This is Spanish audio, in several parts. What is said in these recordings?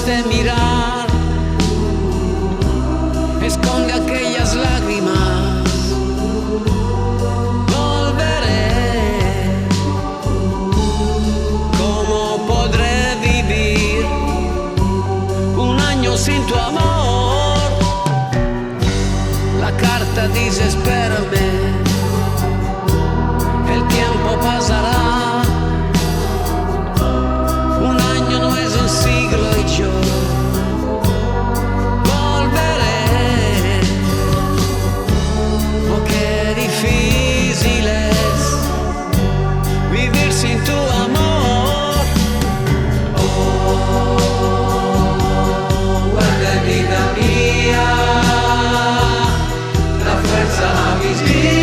dejas de mirar, esconde aquellas lágrimas. Volveré. ¿Cómo podré vivir un año sin tu amor? La carta dice espérame, el tiempo pasará. Un año no es un siglo y yo volveré. Oh, qué difícil es vivir sin tu amor. Oh, guarda vida mía, la fuerza a mis días.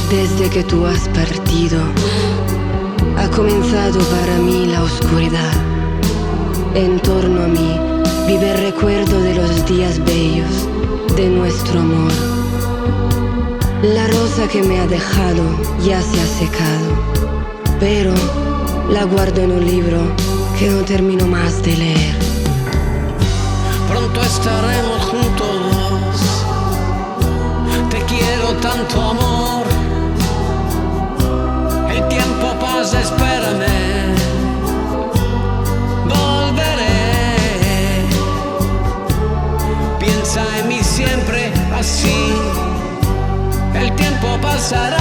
Desde que tú has partido, ha comenzado para mí la oscuridad. En torno a mí vive el recuerdo de los días bellos, de nuestro amor. La rosa que me ha dejado ya se ha secado, pero la guardo en un libro que no termino más de leer. Pronto estaremos juntos, te quiero tanto amor. El tiempo pasa, espérame, volveré. Piensa en mí siempre así, el tiempo pasará.